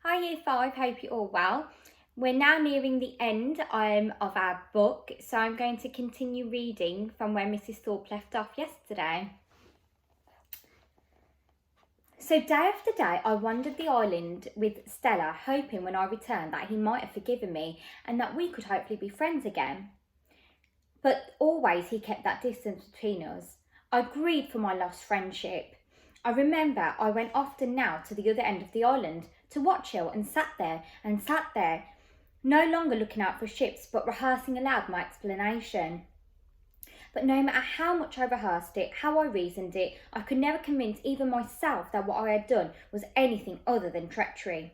Hi Year 5, hope you're all well. We're now nearing the end of our book, so I'm going to continue reading from where Mrs. Thorpe left off yesterday. So day after day I wandered the island with Stella, hoping when I returned that he might have forgiven me and that we could hopefully be friends again. But always he kept that distance between us. I grieved for my lost friendship. I remember I went often now to the other end of the island to watch it and sat there, no longer looking out for ships but rehearsing aloud my explanation. But no matter how much I rehearsed it, how I reasoned it, I could never convince even myself that what I had done was anything other than treachery.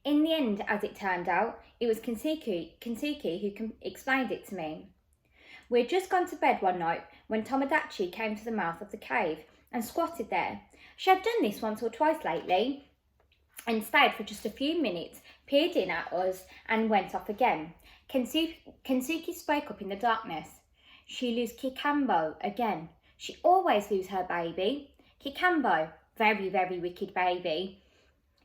In the end, as it turned out, it was Kensuke who explained it to me. We had just gone to bed one night when Tomodachi came to the mouth of the cave and squatted there. She had done this once or twice lately and stayed for just a few minutes, peered in at us and went off again. Kensuke spoke up in the darkness. She lose Kikambo again. She always lose her baby. Kikambo, very, very wicked baby.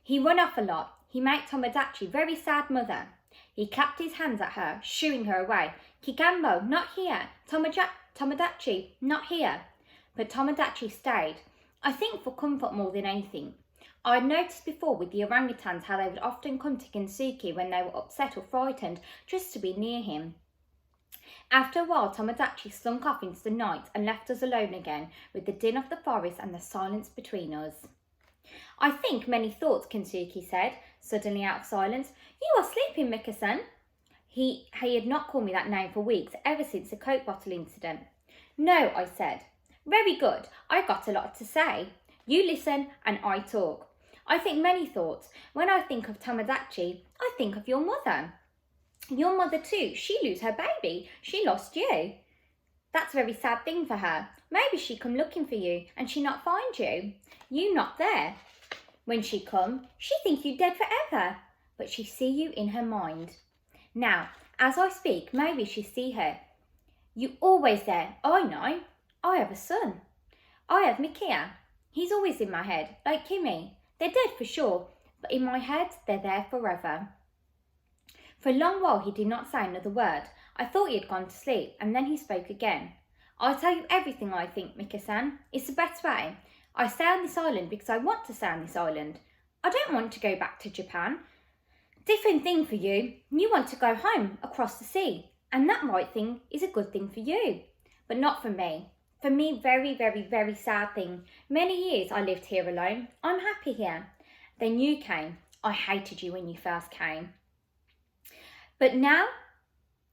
He run off a lot. He make Tomodachi very sad mother. He clapped his hands at her, shooing her away. Kikambo, not here. Tomodachi, not here. But Tomodachi stayed, I think for comfort more than anything. I had noticed before with the orangutans how they would often come to Kensuke when they were upset or frightened, just to be near him. After a while, Tomodachi slunk off into the night and left us alone again, with the din of the forest and the silence between us. I think many thoughts, Kensuke said, suddenly out of silence. You are sleeping, Mika-san. He had not called me that name for weeks, ever since the Coke bottle incident. No, I said. Very good. I got a lot to say. You listen and I talk. I think many thoughts. When I think of Tomodachi, I think of your mother. Your mother too. She lose her baby. She lost you. That's a very sad thing for her. Maybe she come looking for you and she not find you. You not there. When she come, she think you dead forever. But she see you in her mind. Now, as I speak, maybe she see her. You always there. I know. I have a son. I have Mikia. He's always in my head, like Kimmy. They're dead for sure, but in my head, they're there forever. For a long while, he did not say another word. I thought he had gone to sleep, and then he spoke again. I'll tell you everything I think, Mika-san. It's the best way. I stay on this island because I want to stay on this island. I don't want to go back to Japan. Different thing for you. You want to go home, across the sea. And that right thing is a good thing for you. But not for me. For me, very, very, very sad thing. Many years I lived here alone. I'm happy here. Then you came. I hated you when you first came. But now,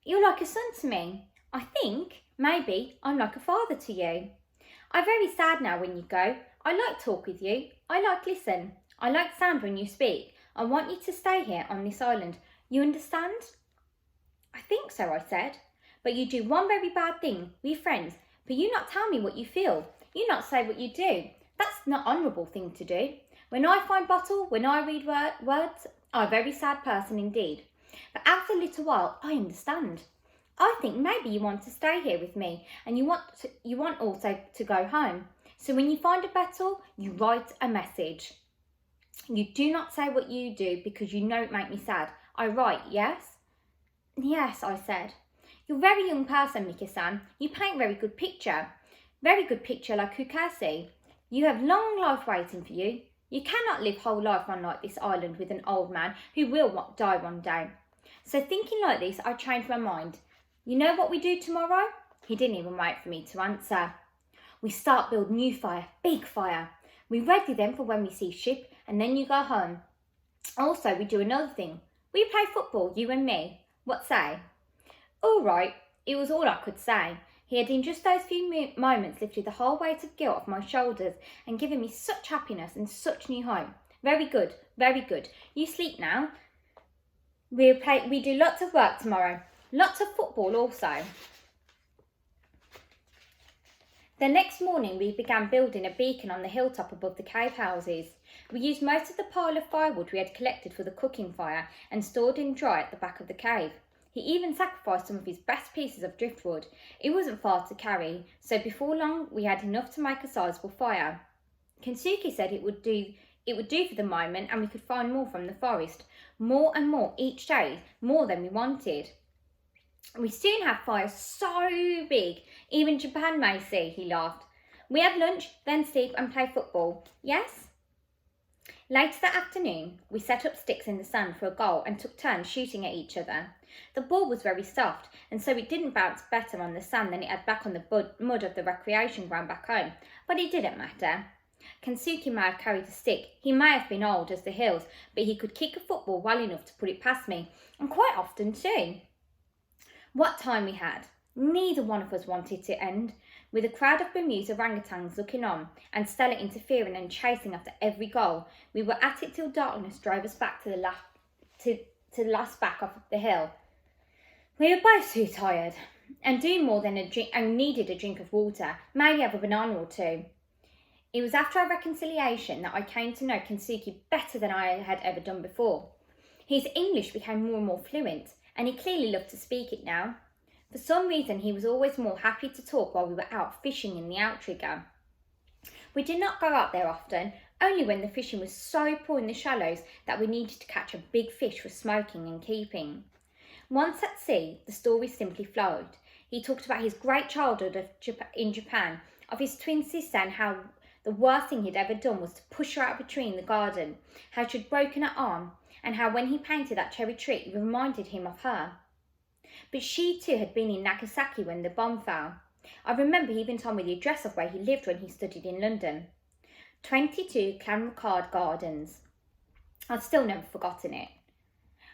you're like a son to me. I think, maybe, I'm like a father to you. I'm very sad now when you go. I like talk with you. I like listen. I like sound when you speak. I want you to stay here on this island. You understand? I think so, I said. But you do one very bad thing. We're friends. But you not tell me what you feel. You not say what you do. That's not honourable thing to do. When I find bottle, when I read words, I'm a very sad person indeed. But after a little while, I understand. I think maybe you want to stay here with me and you want also to go home. So when you find a battle, you write a message. You do not say what you do because you know it make me sad. I write, yes? Yes, I said. You're a very young person, Mika-san. You paint very good picture. Very good picture like Kukasi. You have long life waiting for you. You cannot live whole life on like this island with an old man who will die one day. So thinking like this, I changed my mind. You know what we do tomorrow? He didn't even wait for me to answer. We start build new fire, big fire. We ready them for when we see ship and then you go home. Also, we do another thing. We play football, you and me. What say? All right, it was all I could say. He had in just those few moments lifted the whole weight of guilt off my shoulders and given me such happiness and such new home. Very good, very good. You sleep now. We do lots of work tomorrow. Lots of football also. The next morning we began building a beacon on the hilltop above the cave houses. We used most of the pile of firewood we had collected for the cooking fire and stored in dry at the back of the cave. He even sacrificed some of his best pieces of driftwood. It wasn't far to carry, so before long we had enough to make a sizable fire. Kensuke said it would do It would do for the moment, and we could find more from the forest. More and more each day, more than we wanted. We soon had fires so big, even Japan may see, he laughed. We had lunch, then sleep and play football. Yes? Later that afternoon, we set up sticks in the sand for a goal and took turns shooting at each other. The ball was very soft, and so it didn't bounce better on the sand than it had back on the mud of the recreation ground back home, but it didn't matter. Kensuke may have carried a stick, he may have been old as the hills, but he could kick a football well enough to put it past me, and quite often too. What time we had! Neither one of us wanted to end, with a crowd of Bermuda orangutans looking on, and Stella interfering and chasing after every goal. We were at it till darkness drove us back to the last back of the hill. We were both too tired, and doing more than a drink, and needed a drink of water, maybe have a banana or two. It was after our reconciliation that I came to know Kensuke better than I had ever done before. His English became more and more fluent, and he clearly loved to speak it now. For some reason, he was always more happy to talk while we were out fishing in the outrigger. We did not go out there often, only when the fishing was so poor in the shallows that we needed to catch a big fish for smoking and keeping. Once at sea, the stories simply flowed. He talked about his great childhood in Japan, of his twin sister, and how the worst thing he'd ever done was to push her out of a tree in the garden, how she'd broken her arm, and how when he painted that cherry tree, it reminded him of her. But she too had been in Nagasaki when the bomb fell. I remember he even told me the address of where he lived when he studied in London. 22 Clanricarde Gardens. I've still never forgotten it.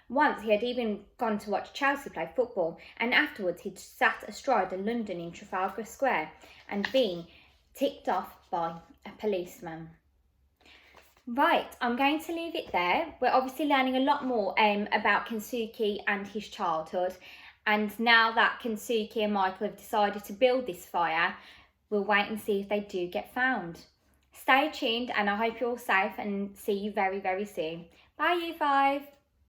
Once he had even gone to watch Chelsea play football, and afterwards he'd sat astride of London in Trafalgar Square and been ticked off by a policeman. Right, I'm going to leave it there. We're obviously learning a lot more about Kensuke and his childhood. And now that Kensuke and Michael have decided to build this fire, we'll wait and see if they do get found. Stay tuned, and I hope you're all safe and see you very, very soon. Bye, you five.